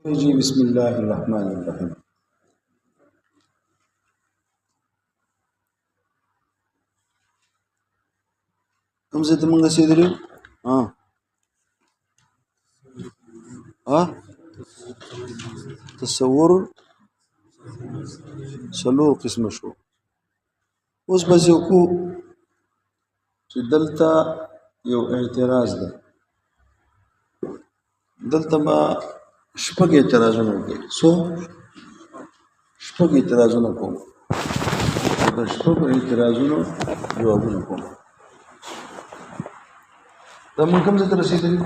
जी बिस्मिल्लाहिर्रहमानिर्रहीम। तुमसे तुम सीधे हाँ हाँ तस्वुर सलो किस्म शो उस बस को दलता यो एतराज ده دلته ما شپږ اعتراضونه وکړي سو شپږ اعتراضونه کوم دا شپږ اعتراضونو جوابونه کوم دا موږ کوم ځای ته رسېدلي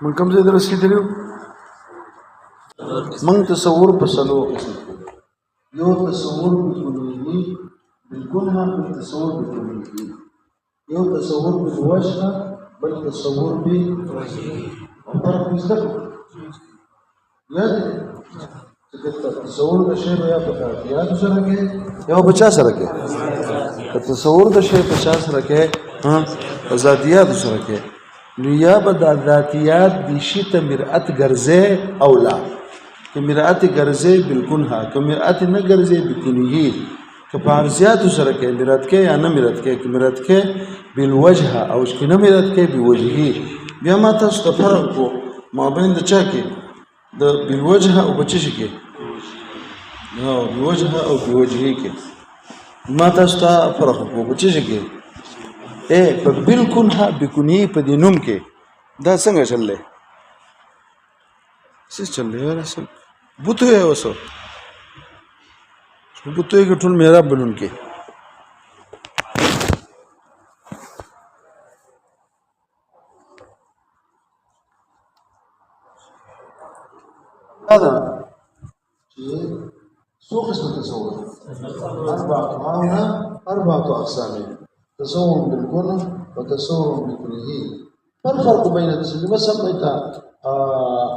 موږ کوم ځای ته رسېدلي موږ تصور په څلورو قسم یو تصور بالکلي بالکلها بل تصور بالکلي یو تصور بالوجه بل تصور بالوجه فرق مستقل یاد تصور د شی یا په یاد سره کې یا 50 سره کې تصور د شی 50 سره کې ها ذاتیات سره کې نو یا به د ذاتیات د شی ته مرئت ګرځي او لا که مرئت ګرځي بالکل ها که مرئت نه ګرځي بکنیه که پارزیات سره کې مرئت کې یا نه مرئت کې که مرئت کې بالوجه او چې نه مرئت کې بوجهه بیا ما تاسو ته فرق کو ما بین د چا کې د بالوجه او بچی کې نو بوجه او بوجهه کې ما تاسو ته فرق کو بچی کې په بالکل ها بکنی په دینوم کې دا څنګه چللې څه چللې ورسره بوته یې وسو بوته کې ټول میرا بنون کې هذا سوق اسمه تصور أربعة أقسام تصور بالكون وتصور بالكله. ما الفرق بين التصور؟ ما سميت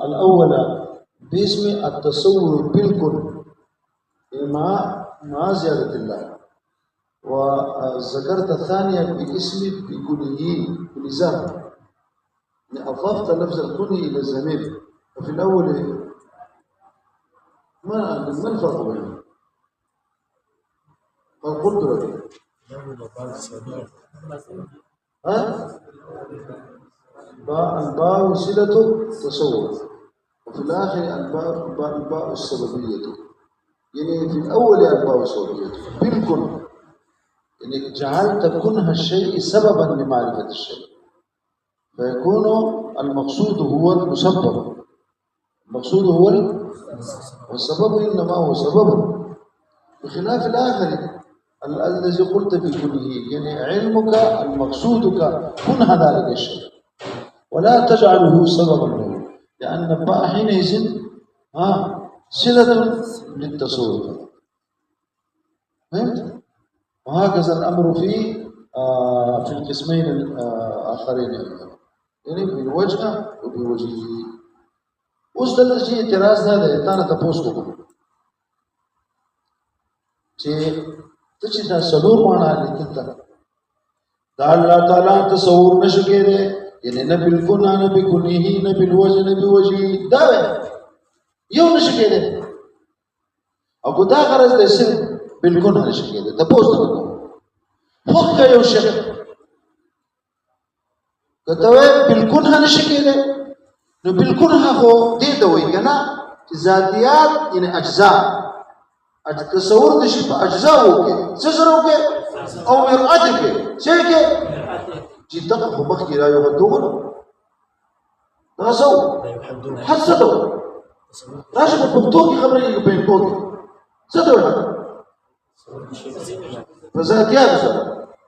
الأول باسم التصور بالكون مع زيادة الله، وذكرت الثانية باسم بكله بلزام، أضفت لفظ الكون إلى الزميل. ففي الأول ما الفرق بينهم؟ قلت لك الباء وسيلة تصور، وفي الآخر الباء السببية، يعني في الأول الباء السببية بالكن، يعني جعلت كنه الشيء سببا لمعرفة الشيء، فيكون المقصود هو المسبب، المقصود هو والسبب إنما هو سبب، بخلاف الآخر الذي قلت بكله، يعني علمك المقصودك كنه ذلك الشيء ولا تجعله سببا له، لأن الباء حينئذ صلة للتصور. فهمت؟ وهكذا الأمر في القسمين الآخرين، يعني بالوجه وبوجهه. اوس دلته چې اعتراض نه دی تا نه تاسو کوم چې ته چې دا څلور معنا لیکل تا دا الله تعالی تصور نشي کېږي، یعنی نه بالکل نه بکله نه بالوجه نه بوجه دا یو نشي کېږي، او دا غرض دې صرف بالکل نه نشي کېږي. تاسو کوم فقه یو شی کته بالکل نه نشي کېږي نو بالکل هغه دې ته وایي کنه چې ذاتيات یعنی اجزاء تصور د شي په اجزاء وکي څه سره وکي او مراد کې څه کې چې دغه په مخ کې رايو غدوغه تاسو حسدو راشه په پښتو کې خبرې کې په پښتو کې څه ته په ذاتيات سره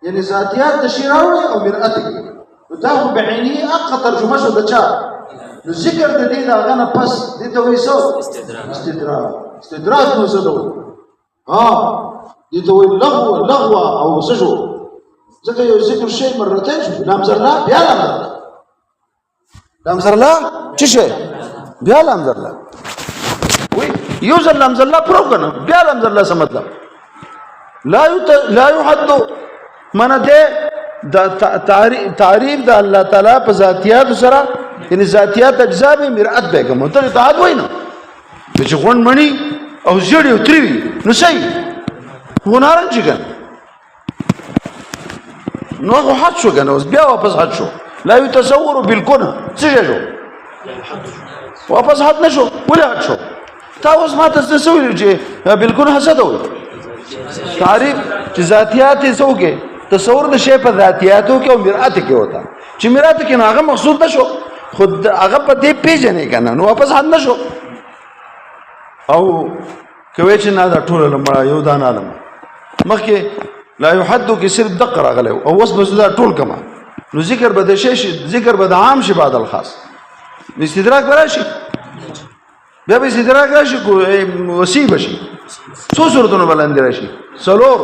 یعنی ذاتيات د شي راوي او مراد کې دا په عیني اقا ترجمه شو د چا نو ذکر د دې دا غنه پس دې ته وایي څو استدراج نو څه دې ته وایي لغو او څه شو ځکه یو ذکر شی مرتين شو لام زرلا بیا لام زرلا څه شي بیا لام زرلا وای یو ځل لام زرلا پرو کنه بیا لام زرلا څه مطلب لا يحد من ده دا تعریف د الله تعالی په ذاتیات سره یعنی ذاتیات اجزا به مراد به کوم ته اتحاد وای نه چې غون منی او زیړ یو تریوي نو صحیح هنران چې کنه نو هغه حد شو کنه اوس بیا واپس حد شو لا يتصور بالكون څه شو واپس حد نشو ولې حد شو تا اوس ما ته څه ویل چې بالکل حسد و تعریف چې ذاتیات یې څوکې تصور د شی په ذاتیاتو کې او مرات کې وتا چې مرات کې هغه مقصود نشو خود هغه په دې پیژنې کنه نو واپس حد نشو او کوي چې نه دا ټول لمړه یو دان عالم مخکې لا يحد کې صرف دقه راغلی او اوس به دا ټول کما نو ذکر به د شی ذکر به د عام شي بعد الخاص استدراک راشي بیا به استدراک راشي وسی بشي څو صورتونه بلند راشي څلور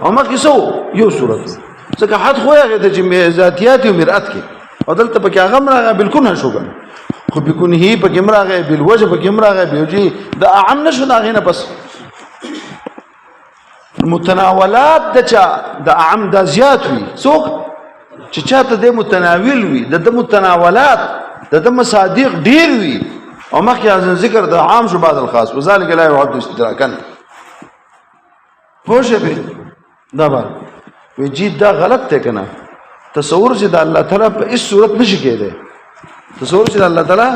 او مخکې څو یو صورت ځکه حد خو هغه د ذاتیات او مرات کې او دلته پکې هغه راغی بالکل نشو ګن خو بكون هي پکې راغی بالوجه پکې راغی بيوجي د اعم نشو دا غینه بس متناولات د چا د اعم د زیات وي څوک چې چاته د متناول وي د متناولات د مصادیق ډیر وي او مخکې ذکر د عام شو بعد الخاص وذلك لا يعد استدراكا پوښه به دا به وی دا غلط ته کنه تصور چې د الله تعالی په هیڅ صورت نشي کېده تصور چې د الله تعالی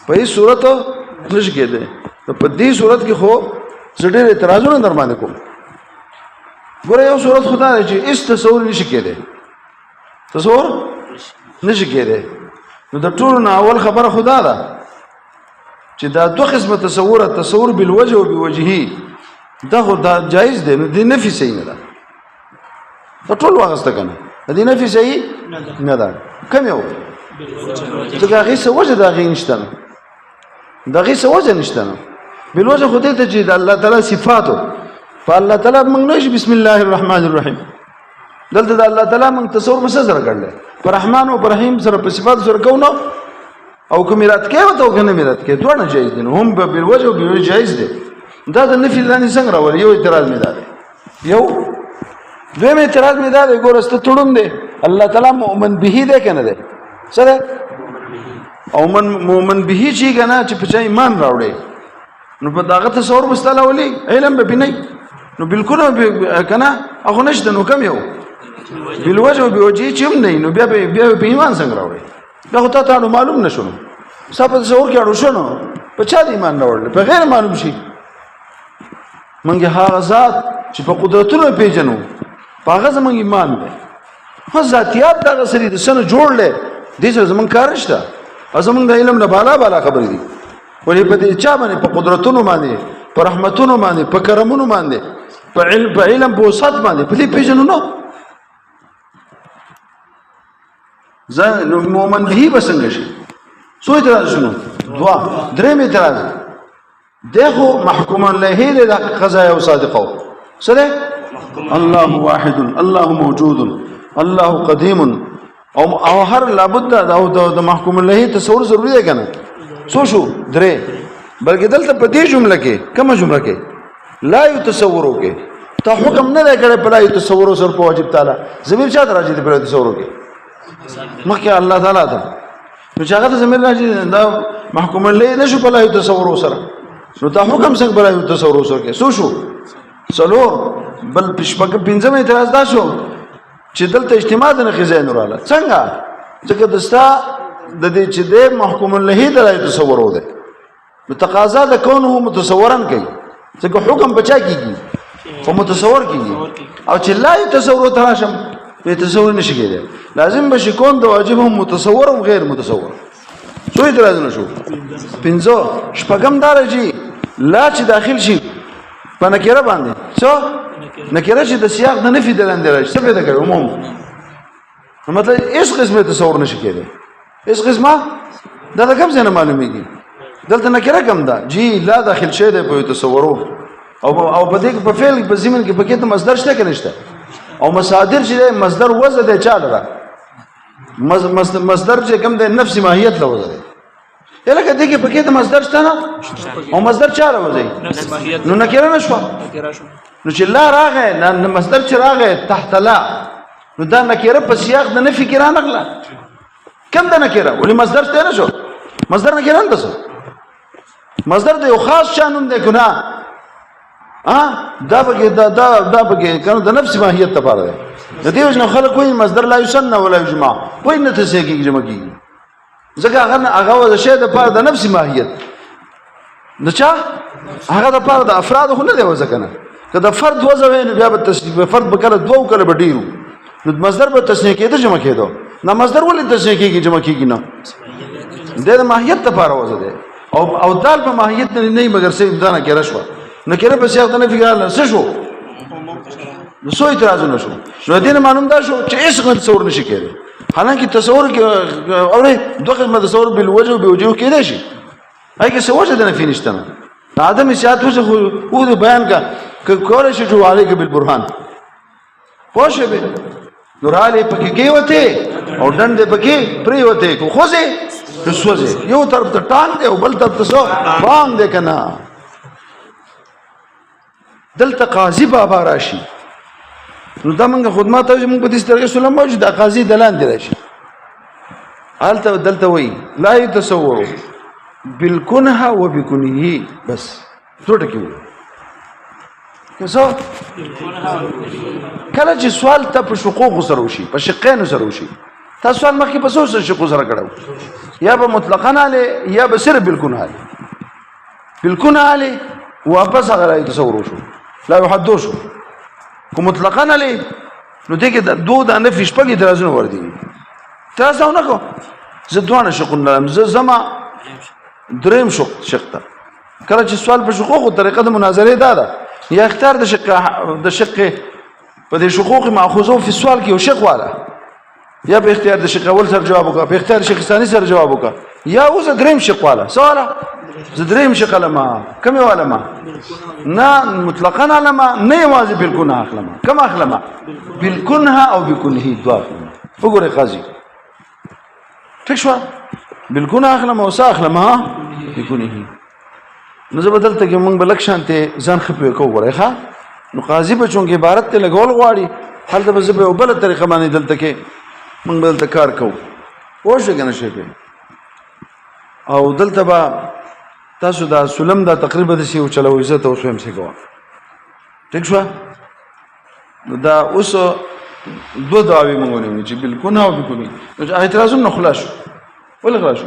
په هیڅ صورت نشي کېده په دې صورت کې خو زړه اعتراضونه در باندې کوم ګوره یو صورت خدا دی چې هیڅ تصور نشي کېده تصور نشي کېده نو د ټولو نه اول خبره خدا ده چې دا دوه قسمه تصور بالوجه او بوجهه دا خو دا جایز دی نو د نفي صحیح نه ده په ټول واغسته کنه د نفي صحیح نه ده کوم یو ځکه هغه څه وجه دا غي نشته دا غي څه وجه نشته بالوجه خو دې ته چې د الله تعالی صفاتو په الله تعالی موږ نشي بسم الله الرحمن الرحیم دلته د الله تعالی موږ تصور مسه سره کړل پر رحمان او پر رحیم سره په صفات سره کوو او کوم میرات کې وته او کنه میرات کې دوه نه جایز دي هم بالوجه او بالوجه جایز دي دا د نفي لاندې څنګه راول یو اعتراض مې ده یو دویم اعتراض مې ده ګورسته تړون دي الله تعالی مؤمن به ده کنه ده سره او مؤمن به چې کنه چې په ایمان راوړي نو په داغه تصور مستله ولي علم به بني نو بالکل کنه اخو نشته نو کم یو بالوجه بوجه چې هم نه نو بیا په ایمان څنګه راوړي دا خو ته معلوم نشو صاحب تصور کې اړو شنو په چا دی ایمان راوړل په غیر معلوم شي منګه هغه ذات چې په قدرتونو پیژنو په هغه زمونږ ایمان دی خو ذاتیات دغه سری د سن جوړل دي چې زمونږ کار نشته زمونږ د علم نه بالا خبرې دي ولې په دې چا باندې په قدرتونو باندې په رحمتونو باندې په کرمونو باندې په علم په وسط باندې په دې پیژنو نو ځان مؤمن به بسنګ شي سو اعتراض شنو دوا درې اعتراض دغه محکوم له له قضايا وصادقه سره الله واحد الله موجود الله قديم او هر لابد د محکوم له تصور ضروری دی کنه سو شو درې بلکې دلته په دې جمله کې کومه جمله کې لا يتصورو کې ته حکم نه کړی په لا يتصورو سره په واجب تعالی زمير چاته راځي په تصورو کې مخکې الله تعالی ته نو چې هغه ته زمير راځي دا محکوم له نشو په لا يتصورو سره نو ته حکم څنګه په لا يتصورو سره کې سو شو څلور بل پنځم اعتراض دا شو چې دلته اجتماع نه خزای نوراله څنګه ځکه دستا د دې چې د محکوم له د لا يتصورو ده متقاضا د کونه متصورن کوي ځکه حکم بچا کیږي او متصور کیږي او چې لا يتصورو تراشم په تصور نشي کېدای لازم به کون د واجب هم متصور او غیر متصور سو اعتراض نشو پنځو شپږم درجه لا چې داخل شي په نکره باندې څو نکره چې د سیاق د نفي دلاندې راځي څه پیدا کوي عموم مطلب هیڅ قسمه تصور نشي کېدای هیڅ قسمه دا کوم څه نه معلومیږي دلته نکره کم ده جی لا داخل شه ده په تصورو او په دې په فعل په زمين کې پکې ته مصدر شته کې نشته او مصادر چې مصدر وزن ده چا لره مصدر چې کوم د نفس ماهیت له وزن یلکه دې کې پکې ته مصدر شته نه او مصدر چا له وزن نو نکره نشو نو چې لا راغې نه مصدر چې راغې تحت لا نو دا نکره په سیاق د نفي کې رانغله کم د نکره ولې مصدر ته نه شو مصدر نکره نه ده مصدر د یو خاص شانوم دی ګناه دا بګه دا بګه کنه د نفس ماهیت لپاره ده د دې وجه خلک کوئی مصدر لا یسن ولا یجمع وای نه ته څه کې جمع کیږي ځکه هغه د شی د لپاره د نفس ماهیت نه چا هغه د لپاره د افراد خو نه دی وځکنه که د فرد وځوي نو بیا به تسنیه فرد به کله دوه کله به ډیرو نو مصدر به تسنیه کېده جمع کېدو نه مصدر ولې تسنیه کېږي جمع کېږي نه د ماهیت لپاره وځه دی او دال په ماهیت نه مگر سه امدانه کې راشوا نو کړه په سیاق نه فکر څه شو نو سو اعتراض نه شو نو دین معلوم دا شو چې هیڅ غن تصور نشي کېدی حالانکه تصور کې اوره دوه قسمه تصور بالوجه وبوجه کېدای شي هغه څه وجه نه فینشته نه عدم سیاحت وجه او بیان کا کول شي جو علیک بالبرهان پوښه به نوراله پکې کې وته او ډنډ پکې پری وته کو خوځي رسوځي یو طرف ته ټان دی او بل طرف ته سو بام دی کنه دلته قاضي بابا راشي نو دا موږ خدمت ته موږ په دې سترګې سلام موجود د قاضي دلان دی راشي حالته دلته وای لا يتصور بالكنه وبكنه بس ټوټه کې کسو کله چې سوال ته په حقوق سره وشي په شقین سره وشي تاسو سوال مخکې په څو شقو سره کړو یا به مطلقاً علی یا به صرف بالكنه علی بالكنه علی واپس هغه تصور وشو لا يحدو شو کو مطلقاً علی نو دې کې دوه د نفي شپږ اعتراضونه ور دي تاسو نه کو زه دوه شقونه زما دریم شق ته کله چې سوال په حقوق طریقه د مناظره ده یا اختیار د شق په دې حقوق ماخوذو په سوال کې یو شق والا یا په اختیار د شق اول سره جواب وکړه په اختیار شق ثاني سره جواب وکړه یا اوس دریم شق والا سوال زدریم شق علما کوم علما نه مطلقاً علما نه واجب بالکونه اخلما کوم اخلما بالکنه او بکنه دوا وګوره قاضي ٹھیک شو بالکونه اخلما او اخلما بکنه نو زه بدلته کې مونږ بلک شانته ځان خپې کو غره ښا نو قاضي به چونګې عبارت ته لګول غواړي حالته به زه په بل طریقه باندې دلته کې مونږ بدلته کار کوو وښه کنه شي په او دلته به تاسو دا سلم دا تقریبا د شی چلو عزت او سوم سي کوه ٹھیک شو دا اوس دو دعوی مونږ نه چې بالکل نه او بالکل اعتراض نه خلاص ولا خلاص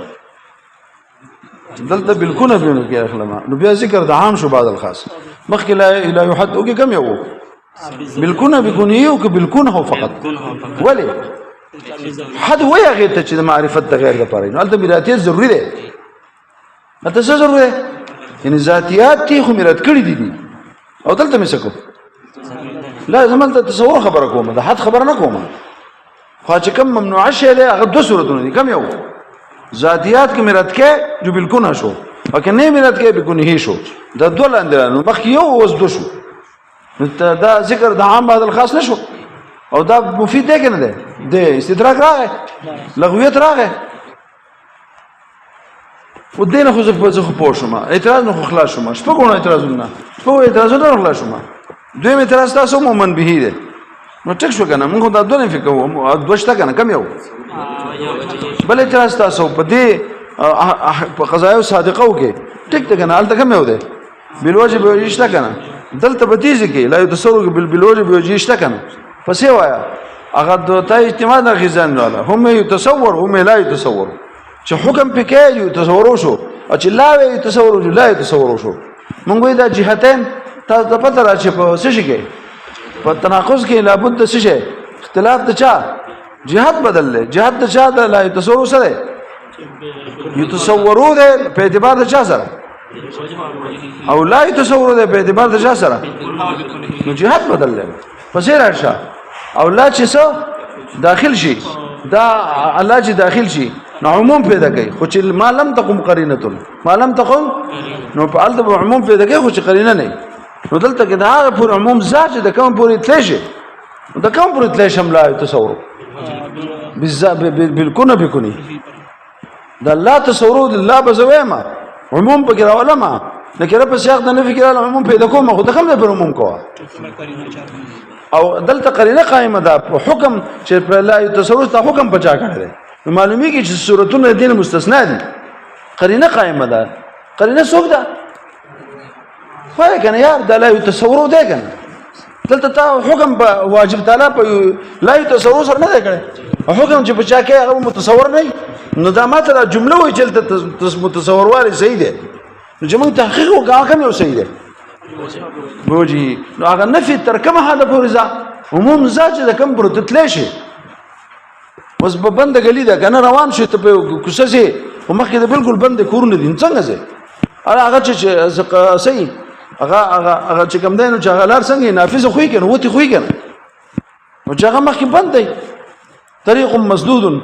دلته بالکل نه بينو کې اخلما نو بیا ذکر د عام شو بعد الخاص مخکې لا يحد او کې کم یو بالکل نه بيكون یو کې بالکل هو فقط ولی حد ویا غیر ته چې معرفت د غیر لپاره نو البته مراتب ضروری ده مته څه ضروري ده یعنی ذاتيات تی خو مراد کړی دي او دلته مې سکو لا زمل ته تصور خبره کوم ده حد خبره نه کوم خو چې کوم ممنوع شی ده هغه دوه صورتونه دي کم یو ذاتيات کې مراد کې جو بالکل نه شو او کې نه مراد کې بالکل نه شو دا دوه لاندې نو مخ یو اوس دو شو دا ذکر د عام بعد الخاص نشو او دا مفید دی کنه ده استدراک راغی لغویت راغی ودینه خو زه په شوم اعتراض نه خلاص شوم شپږونه اعتراضونه خلاص شوم دویم اعتراض تاسو مومن به دی نو ټیک شو کنه موږ دا دوه فکر کوو دوشته کنه کم یو بل اعتراض تاسو په دې په قضایا صادقو کې ټیک ته کنه الته کم یو دی بالواجب یشته کنه دلته په دې کې لا يتصور بالواجب یشته کنه پسې وایا هغه د تا اجتماع د غزان والا هم يتصور هم لا يتصور چې حکم پکې یو تصور شو او چې لا وی تصور لا تصور شو مونږ دا جهتين تاسو ته پته راځي په څه شي کې په تناقض کې لابد څه شي اختلاف د چا جهت بدل له جهت د چا د لا تصور سره یو تصورو ده په اعتبار د چا سره او لا تصور ده په اعتبار د چا سره نو جهت بدل له پسې راشه او لا چې څه داخل شي دا الله چې داخل شي نو عموم پیدا کوي خو چې ما لم تقم قرینه ما لم تقم نو په الته عموم پیدا کوي خو چې قرینه نه نو دلته کې دا پر عموم ذات د کوم پورې تلشي د کوم پورې تلشي لا تصور بالکونه بکونی دا لا تصور الله بزویما عموم په کې راولما لکه رب سیاق د نفي کې عموم پیدا کوم خو د کوم پر عموم کوه او دلته قرینه قائمه ده په حکم چې په لا تصرف ته حکم بچا کړی معلومیږي چې صورتونه دین مستثنا دي قرینه قائمه ده قرینه څوک ده وای کنه یار د لا تصور ده کنه دلته تا حکم واجب تعالی په لا تصور سره نه ده کړی حکم چې بچا کې هغه متصور نه نو دا ماته جمله وایي چې متصور والی صحیح ده نو چې موږ تحقیق وکړو کوم یو صحیح ده بوجي نو هغه نفي تر کومه حد پورې ځه عموم ځه چې د کوم پر تتلی شي اوس به بنده ګلي ده کنه روان شي ته په کوڅه سي په مخکې د بالکل بند کورونه دي څنګه ځي هغه چې صحیح هغه چې کوم دی نو چې هغه لار څنګه نافذ خوې کنه وتی خوې کنه نو چې هغه مخکې بند دی طريق مسدود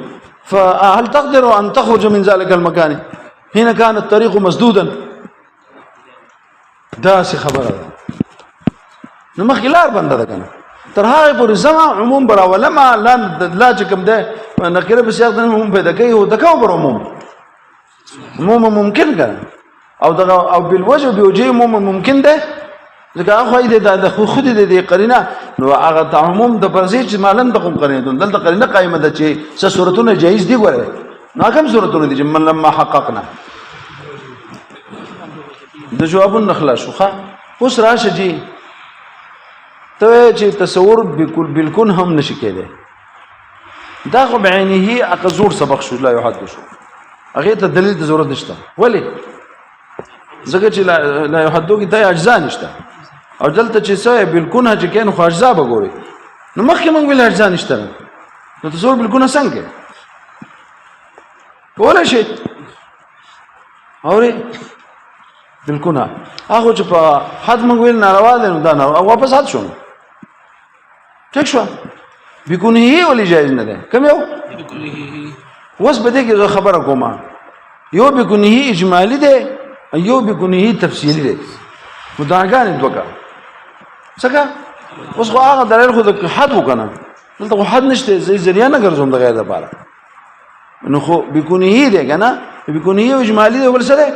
فهل تقدر ان تخرج من ذلك المكان حين كان الطريق مسدودا دا څه خبره ده نو مخکې لار بنده ده کنه تر هغه پورې زما عموم براوله ما لا چې کوم ده نکره به سیاق عموم پیدا کوي او د کوم بر عموم ممکن ده او دغه او بالوجه بوجه عموم ممکن ده ځکه هغه دې د خود دې قرینه نو هغه عموم د پرځي چې مالن د کوم قرینه دلته قرینه قائمه ده چې څه صورتونه جایز دي ګوره نو کوم صورتونه دي چې من لما حققنا د جواب النخلا شوخه اوس راشه جی ته چې تصور بالکل هم نشي کېده دا خو بعینه اقزور سبق شو لا يحدث هغه ته دلیل د ضرورت نشته ولی ځکه چې لا يحدث کې د اجزا نشته او دلته چې څه بالکل هج کین خو اجزا بګوري نو مخکې موږ ویل اجزا نشته نو تصور بالکل څنګه ولا شي اوري بالکل هغه چې په حد موږ ویل ناروا ده نو دا ناروا واپس حد شو ټیک شو بكونه ولا جایز نه ده کوم یو وس بده کې خبره کومه یو بكونه اجمالی ده یو بكونه تفصیلی ده مداګان دوکا څنګه اوس خو هغه دلیل خو د حد وکنه دلته حد نشته زي ذریعہ نه ګرځوم دغه لپاره نو خو بكونه ده کنه بكونه اجمالی ده ول سره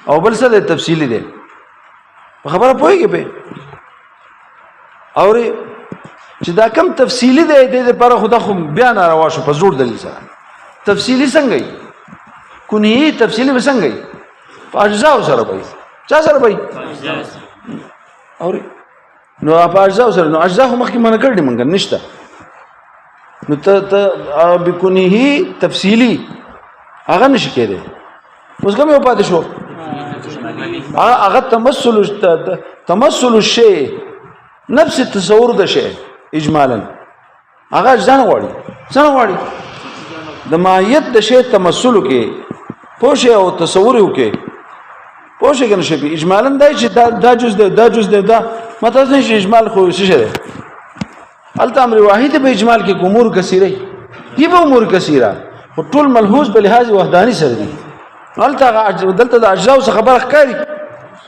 او بل څه د تفصیلی ده خبره پوهیږي به اور چې دا کم تفصیلی ده د لپاره خدا خو بیان روا شو په زور دلیل سره تفصیلی څنګه ای کونی تفصیلی څنګه ای په اجزا سره وای چا سره وای اور نو په اجزا سره نو اجزا هم مخکې منع کړی مونږ نشته نو ته بکونه تفصیلی هغه نشي کېده اوس کوم یو پاتې شو هغه تمثل الشيء نفس التصور ده شيء اجمالا هغه ځان غواړي د ماهیت د شی تمثل کې پوښه او تصور وکي پوښه کنه شي اجمالا دای چې دا جز ده دا مطلب نه شي اجمال خو څه ده الته امر واحد به اجمال کې امور کثیره دي به امور کثیره او ټول ملحوظ به لحاظ وحدانی سره دي الته دلته د اجزاء څخه خبره ښکاري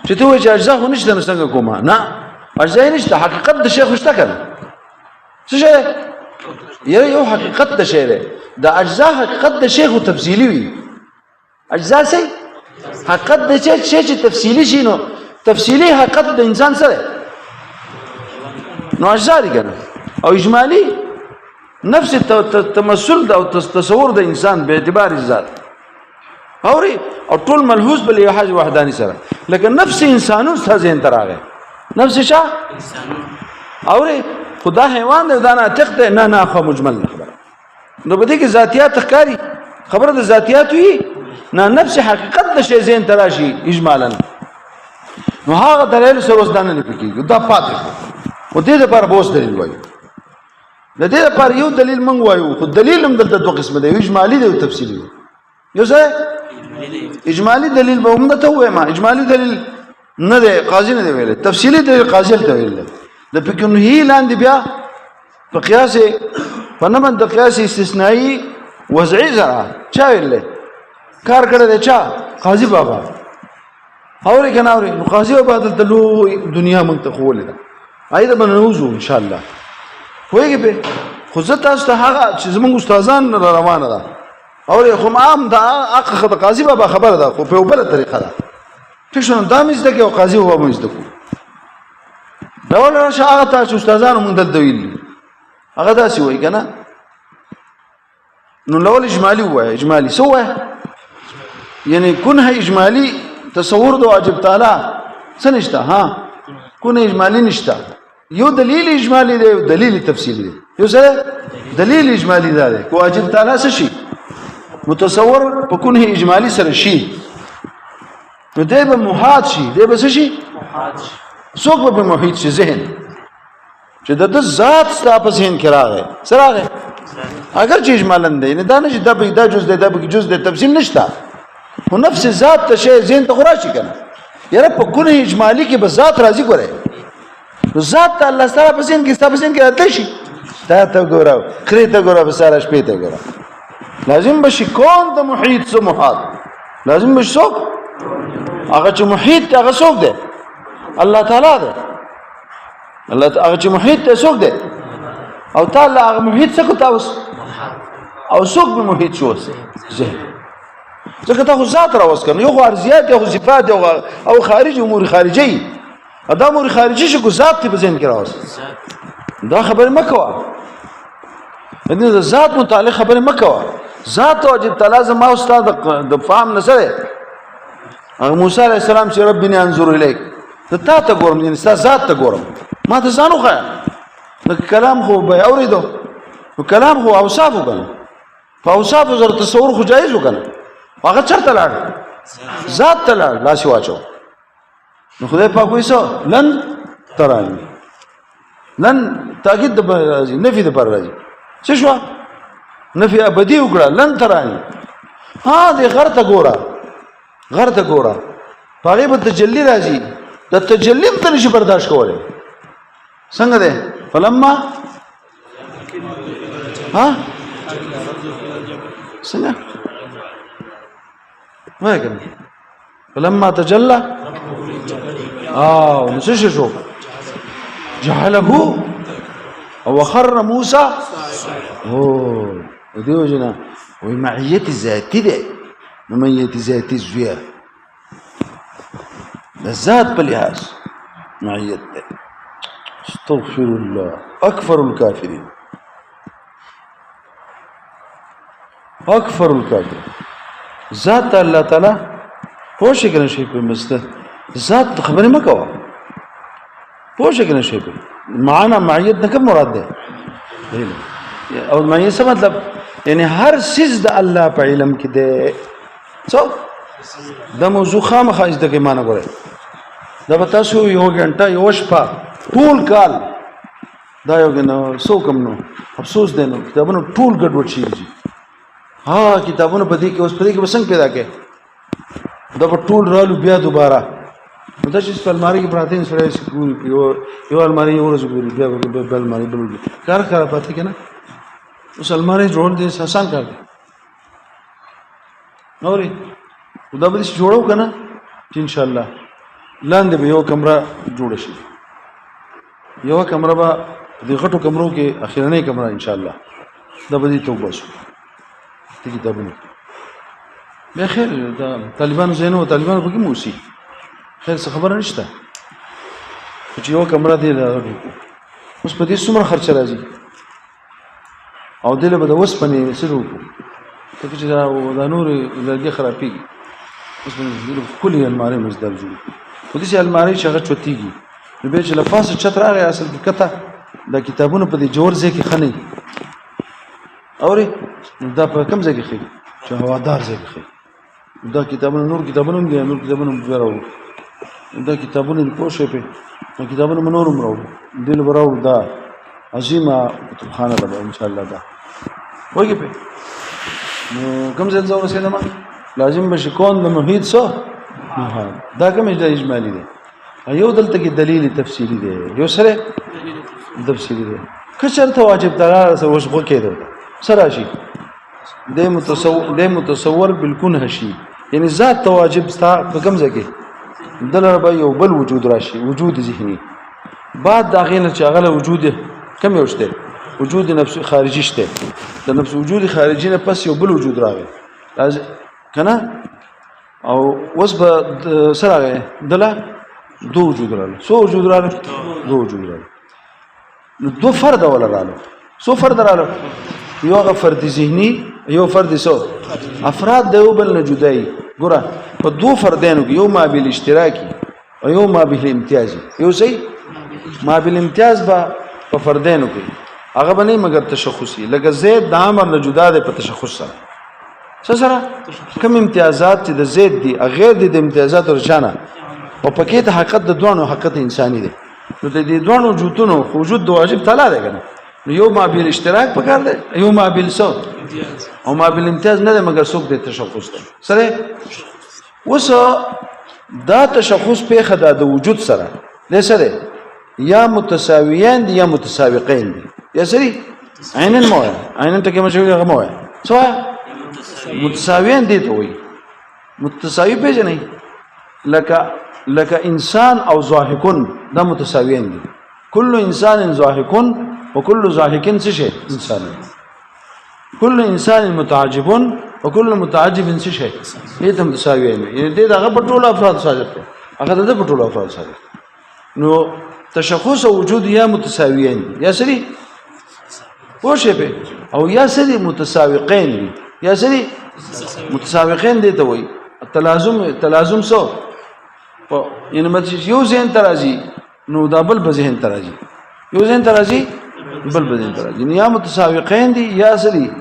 چې ته وایې چې اجزاء خو نشته نو څنګه کومه نه اجزاء نشته حقیقت د شیخ شته کنه څه شي یو حقیقت د شی ده د اجزاء حقیقت د شیخ تفصیلی وي اجزاء سي حقیقت د شی چې تفصیلی شي نو تفصیلی حقیقت د انسان سره نو اجزاء دي کنه او اجمالی نفس التمثل او تصور د انسان به اعتبار ذات اوري او ټول ملحوظ بل لحاظ وحدانی سره لکه نفس انسانون ذهن تراغه نفس شا اوري خدا حیوان ده دا نه تخته نه خو مجمل خبره نو بده کې ذاتيات ښکاری خبره د ذاتيات وي نه نفس حقیقت د شی ذهن تراشي اجمالا نو هغه دلیل سره وسدانه نه پکې دا پاتې او دې لپاره بوس دلیل وایي د دې لپاره یو دلیل مونږ وایو خو دلیل هم دلته دوه قسم دی اجمالی دی او تفصیلی دی یو څه اجمالی دلیل به هم ته وایم اجمالی دلیل نه دی قاضي نه دی ویل تفصیلی دلیل قاضي ته ویل د فکر هی لاندې بیا په قیاس په نمن د قیاس استثنایی وضعي زرا چا ویل کار کړی دی چا قاضي بابا اوري کنه اوري نو قاضي بابا د لو دنیا مونږ ته خولې ده اېدا بنوزو ان شاء الله وایي به خو زه تاسو ته هغه چې زموږ استادان روانه ده او خو عام دا اخ قاضي بابا خبره ده خو په بل طریقه ده څه شنو دا مزده کې او قاضي هو مزده کو لول راشه هغه تاسو استادانو مونږ دلته ویلي هغه داسې وایي که نه نو لول اجمالي ووایه اجمالي څه ووایه یعنی کنه اجمالي تصور د واجب تعالی څه نشته ها کنه اجمالي نشته یو دلیل اجمالي دی یو دلیل تفصیلي دی یو سره دلیل اجمالي دا دی که واجب تعالی څه شي متصور په کنه اجمالي سره شي نو دی به محاط شي دی به څه شي څوک به په محیط شي ذهن چې د ذات ستا په ذهن کې راغی څه راغی اگر چې اجمالن دی نه دا نه چې دا جز دی دا به جز دی تفصیل نشته خو نفس ذات ته شی ذهن ته خو راشي که نه یاره په کنه اجمالي کې به ذات راځي ګورئ نو ذات ته الله تعالی په ذهن کې ستا په ذهن کې راتلی شي تا ته ګوره خرې ته ګوره په ساره شپې ته ګوره لازم به شي کون د محیط څه محاط لازم به شي څوک هغه چې محیط دی هغه څوک دی الله تعالی دی الله هغه چې محیط دی څوک دی او تعالی هغه محیط څه کو تاسو او څوک به محیط شو ذهن ځکه تا خو ذات راوست کنه یو خو ارزیات یو صفات او خارج امور خارجي دا امور خارجي شو ذات ته په ذهن کې راوست دا خبره مکوه دې ذات متعلق خبره مکوه ذات واجب تعالی زما استاد د فهم نظر موسی علیہ السلام چې ربني انظر الیک ته ته ګورم یعنی ستا ذات ته ګورم ما ته ځانو خیا نو کلام خو به اوریدو نو کلام خو اوصاف وکنه په اوصاف زر تصور خو جایز وکنه هغه چرته لاړ ذات ته لاړ لاس واچو نو خدای پاک وایي څه لن ترانی لن تاکید د راځي نفي د پر راځي څه شو نفي ابدي وکړه لن ترانی ها دې غر ته ګوره غر ته ګوره هغې به تجلی راځي د تجلی هم ته نشي برداشت کولی څنګه دی فلما ها څنګه وایه که نه فلما تجلى نو څه شو جعله وخر موسی دې وجې نه وایي معیت ذاتي دی نو معیت ذاتي زویه د ذات په لحاظ معیت دی استغفر الله اکفر الکافرین اکفر الکافرین ذات الله تعالی پوه شي که نه شي په مسته ذات خبرې مه کوه پوه شي که نه شي په معنا معیت نه کوم مراد دی او معیت څه مطلب یعنی هر څیز د الله په علم کې دی څو دا موضوع خامخا زده کوي معنی ګورئ دا به تاسو یو غنټه یو شپه ټول کال دا یو کنه څو کم نو افسوس دی نو کتابونه ټول ګډوډ شي ها کتابونه په دې کې اوس په دې کې به څنګه پیدا کړي دا به ټول رالو بیا دوباره دا چې په المارۍ کې پراته دي سړی یو المارۍ یو ورځ ګوري بیا بل المارۍ بل ګوري کار خراب پاتې که نه اوس المارۍ جوړول دی آسان کار دی اورې دا به داسې جوړو که نه چې انشاءالله لاندې به یو کمره جوړه شي یوه کمره به د غټو کمرو کې اخرنۍ کمره انشاءالله دا به دې ته وباسو دې کتابونه بیا خیر دا طالبانو ځای نه و طالبانو پکې مو اوسي خیر څه خبره نشته چې یوه کمره دې اوس په دې څومره خرچه راځي او دې له به د اوسپنې څه وکړو ځکه چې دا نورې لرګي خرابېږي اوس به ښکلې المارۍ مزدار جوړ خو داسې المارۍ چې هغه چوتېږي نو بیا چې له پاسه چت راغی اصل کې کته دا کتابونه په دې جوړ ځای کې ښه نه وي اورې نو دا په کوم ځای کې ښه چې هوادار ځای کې ښه دا کتابونه نور کتابونه هم دي نور کتابونه هم بیا راوړو دا کتابونه دې پوه شوې پرې دا کتابونه به نور هم راوړو دې له به راوړو دا عظیمه کتابخانه ده به انشاءالله دا وږې پرې نو کوم ځای ته ورسېدم لازم به شي کون د محیط څه دا کوم اجمالي دی یو دلته کې دلیل تفصیلي دی یو سره تفصیلي دی که چېرته واجب تعالی سره اوس وکېدو څه راشي دی متصور بالکل شي یعنی ذات ته واجب ستا په کوم ځای کې دلته به یو بل وجود راشي وجود ذهني بعد د هغې نه چې هغه له وجود کوم یو شته وجود نفس خارجي شته د نفس وجود خارجي نه پس یو بل وجود راغی که نه او اوس به څه راغی دله دو وجود رالو سو وجود رالو دو وجود رالو نو دو فرد ولا رالو سو فرد رالو یو هغه فرد ذهني یو فرد سو افراد د یو بل نه جدای ګوره په دو فردانو کې یو ما بیل اشتراکي او یو ما بیل امتیازي یو صحیح ما بیل امتیاز په فردانو کې هغه باندې مگر تشخصي لکه زید د عامر نه جدا ده په تشخص سره کوم امتیازات چې د زید دي غیر د امتیازات ورچانه او پکې ته حقیقت د دوه حقیقت انساني دي نو د دې دوه وجودونو وجود د واجب تعالی ده کنه یو ما بیل اشتراک پکار ده یو ما بیل سو او ما بیل امتیاز نه ده مگر څوک د تشخص ده سره وس دا تشخص په خدا د وجود سره نه سره یا متساویان دي یا متسابقین دي یا سری عینن موه عینن ته کې مشهور هغه موه سوا متساویان دي ته وي متساوی پیژنې لکه انسان او ضاحکون دا متساویان دي كل انسان ضاحکون وكل ضاحك شيء انسان كل انسان متعجب وكل متعجب شيء هي متساویان یعنی دې دغه په ټولو افراد سره هغه د په ټولو افراد سره نو تشخص وجود یا متساویان دي یا سری وشه په او یا سری متساوقین دي یا سری متساوقین دي ته وای تلازم سو یعنی مت یو ذهن ترازی نو دا بل ذهن ترازی یو ذهن ترازی بل ذهن ترازی یا متساوقین دي یا سری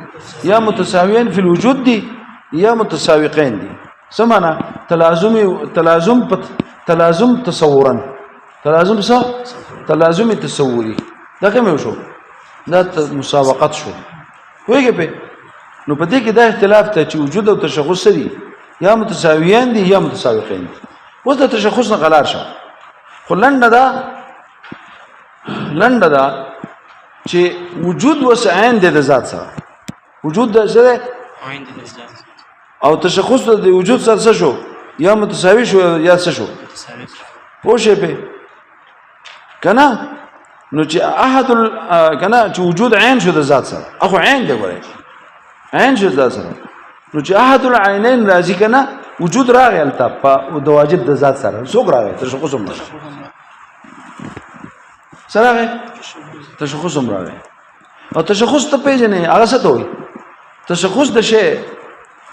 یا متساویان فی الوجود دي یا متساوقین دي سمانا تلازم تصورا تلازم څه تلازم تصوري دا کوم شو دا مسابقات شو وایي په نو په دې کې دا اختلاف ته چې وجود او تشخص دي یا متساویان دي یا متساوقین دي اوس د تشخص نه غلار شه خو لنډه دا چې وجود وسعین د ذات سره وجود د سره عین د ذات او تشخص د وجود سره شو یا متساوی شو یا څه شو پوښې په کنه نو چې احد کنه چې وجود عین شو د ذات سره اخو عین دی ګورئ عین شو د ذات سره نو چې احد العینین راځي کنه وجود راغی التف او د واجب د ذات سره څوک راغی تشخص هم سره راغی تشخص هم راغی او تشخص ته پیژنې هغه څه ته وایي تشخص د شی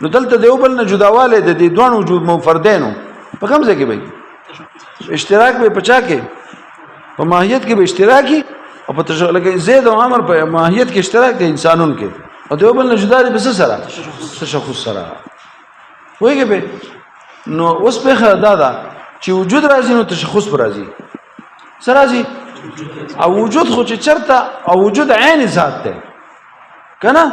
نو دلته د یو بل نه جداواله د دې دوه وجود منفردینو په کوم ځای کې وایي اشتراک به پچا کې په ماهیت کې به اشتراکي او په تشخص لکه زید او عمر په ماهیت کې اشتراک دي انسانون کې او د یو بل نه جدا دي بس سره تشخص سره وایي به نو اوس په خدا دا چې وجود راځي نو تشخص پر راځي سره راځي او وجود خو چې چرته او وجود عین ذات ده کنه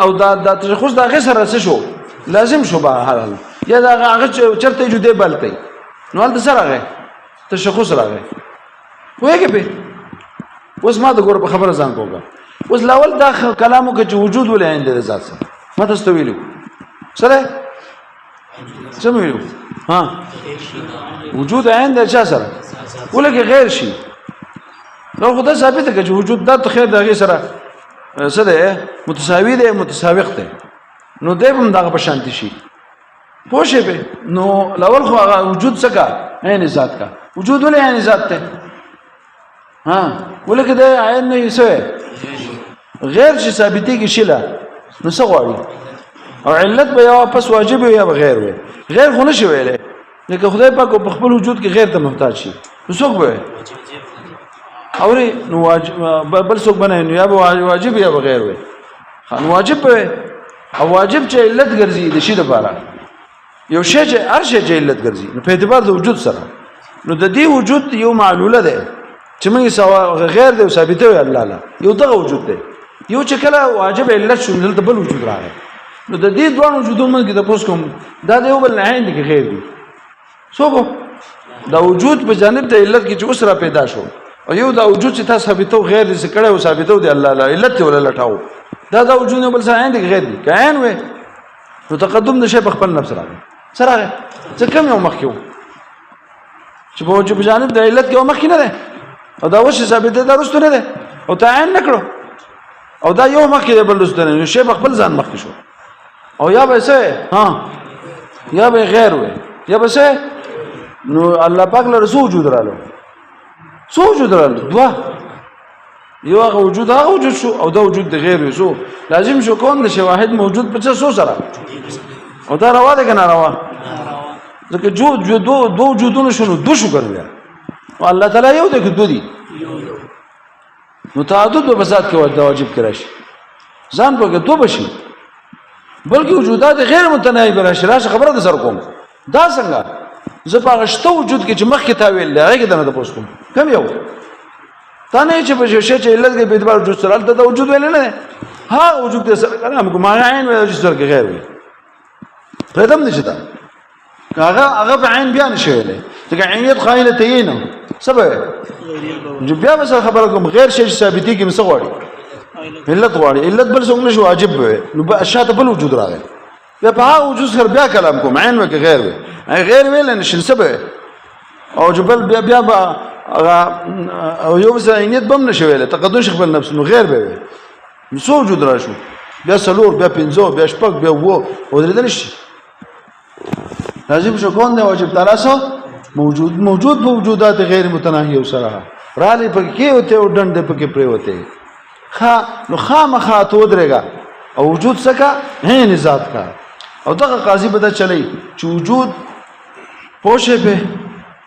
او دا تشخص دا غیر سره شو لازم شو به حال یا دا هغه چرته جوړه بلته نو ولته سره راغی تشخص راغی وایي به اوس ما د ګور په خبره ځان کوګه اوس لاول دا کلامو کې چې وجود ولې عین د ذات سره ما تاسو ویلو سره څه ویلو ها وجود عین د چا سره ولکه غیر شي نو خدای ثابت کړي چې وجود د خیر دغه سره څه ده متساوی ده متسابق ده نو دیم دغه په شانتي شي پوښې به نو لاول خو وجود څه کا عین ذات کا وجود ولې عین ذات ده ها ولکه د عین نه څه غیر چې ثابتي کې شله نو څه غواړي او علت به یا پس واجب یا بغیر وي غیر خو نشي ویلې لکه خدای پاک په خپل وجود کې غیر ته محتاج شي نو څوک به اوري نو واجب بل څوک بنه نو یا واجب یا بغیر وي خان واجب به او واجب چې علت ګرځي د شي لپاره یو شی چې هر شی چې علت ګرځي نو په اعتبار د وجود سره نو د دې وجود یو معلوله ده چې موږ سوا غیر دی ثابته وي الله لا یو دغه وجود ده یو چې کله واجب علت شو دلته بل وجود راغی نو د دې دوه وجودونو کې د پوس کوم دا د یو بل عین دي غیر دي څوک دا وجود په جانب د علت کې چې اوس را پیدا شو او یو دا وجود چې تاسو ثابتو غیر دي څه کړه او ثابتو دي الله لا علت ولا لټاو دا وجود بل څه عین دي غیر دي کاین وي نو تقدم د شی په خپل نفس راغی سره څه کم یو مخکیو چې په وجود جانب د علت کې مخکې نه ده او دا وش ثابت ده درسته نه ده او تعین نکړو او دا یو مخکې ده بل درسته نه شی په خپل ځان مخکې شو او یا به څه ها یا به غیر وي یا به څه نو الله پاک له رسول وجود رالو سو وجود رالو دوا یو هغه وجود شو او دا وجود د غیر شو لازم شو کوم نشه واحد موجود په څه سو سره او دا روا ده کنه روا ځکه جو دو وجودونه شنو دو شو کړل او الله تعالی یو ده کې دو دي متعدد په ذات کې واجب کړی ځان په دو بشي بلکې وجودات غیر متناهي براشي راشه خبره ده سر کوم دا څنګه زه په غشته وجود کې چې مخ کې تاویل لري هغه دنه پوس کوم کم یو تا نه چې په شی چې علت کې په اعتبار وجود سره د وجود ویل نه ها وجود سره کلام کوم عین وجود سره غیر وي پدم نشته هغه په عین بیان شوی دی ځکه عینیت قائله تینه سبب جو بیا به خبره کوم غیر شی ثابتي کې څه غواړي علت غواړي علت بل څنګه نشو واجب وي نو به شاته بل وجود راغی بیا په هغه وجود سره بیا کلام کوم عین وکي غیر وي غیر ویل نشي سبب او جبل بیا او یو څه عینیت بم نشویل تقدم شیخ بل نفس نو غیر به نو څو وجود را شو بیا سلور بیا پنځو بیا شپږ بیا وو ودرېدل شي لازم شو کوم دی واجب تراسو موجود په وجودات غیر متناهی سره را لې پکې وته او ډنډ پکې پرې وته نو خامخا تو درېګا او وجود څخه عین ذات کا او دغه قاضي بده چلی چې وجود پوښې په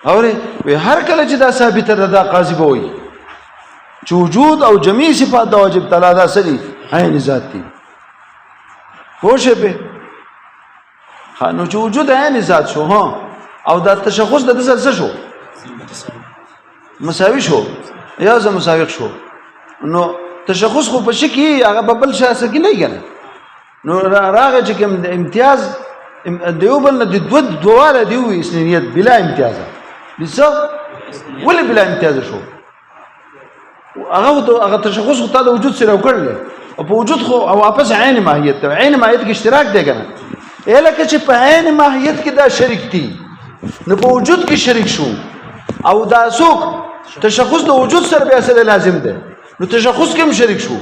اوره به هر کله چې دا ثابت ده دا قاضي به وي چې وجود او جميع صفات د واجب تعالی دا سړي عین ذات دي پوښې په نو چې وجود عین ذات شو ها او دا تشخص د څه شو مساوي شو یا زه مساوي شو نو تشخص خو په شکی هغه بل شاسه کې نه کنه نو راغه چې کوم امتیاز دیوبل د دواله دی وي اسنیت بلا امتیاز بسو ولی بلا امتیاز شو هغه تشخص خو ته د وجود سره وکړل او په وجود خو واپس عین ماهیت ته عین ماهیت کې اشتراک دی کنه الکه چې په عین ماهیت کې دا شریک دي نو په وجود کې شریک شو او دا څوک تشخص د وجود سره بیا سره لازم دی نو تشخص کې هم شریک شو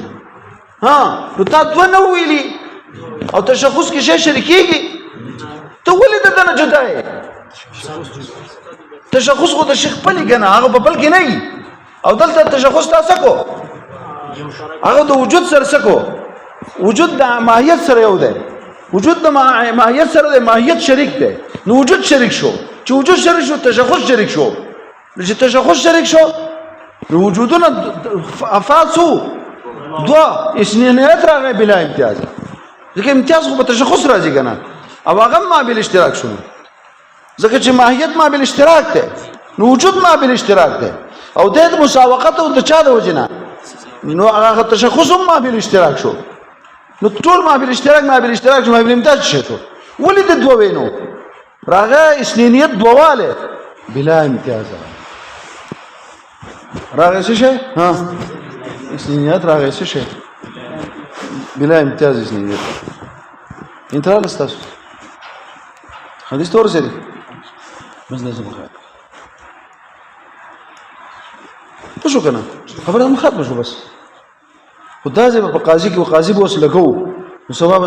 ها نو تا دوه نو ویلي او تشخص کې شی شریکيږي ته ولې د دنه جدا یې تشخص خو د شیخ پلی کنه هغه په بل کې نه او دلته تشخص تاسو کو هغه د وجود سره سکو وجود د ماهیت سره یو دی وجود د ماهیت سره د ماهیت شریک دی نو وجود شریک شو چې وجود شریک شو تشخص شریک شو چې تشخص شریک شو نو وجودونه افاسو دوا اسنینیت راغی بلا امتیاز ځکه امتیاز خو په تشخص راځي کنه او هغه ما بل اشتراک شو ځکه چې ماهیت ما بل اشتراک ده نو وجود ما بل اشتراک ده او د مساوقت او د چا د وجنه نو هغه تشخص ما بل اشتراک شو نو ټول ما بل اشتراک ما بل امتیاز شته ولې د دوه وینو راغه اسنینیت دواله بلا امتیاز راغه څه شي ها اسنینیت راغه څه شي بلا امتیاز اسنینیت انترال استاس حدیث تور سری بس لازم خیر پوښو کنه خبره هم ختم شو بس خدای دې په قاضي کې قاضي به وس لګو نو سبب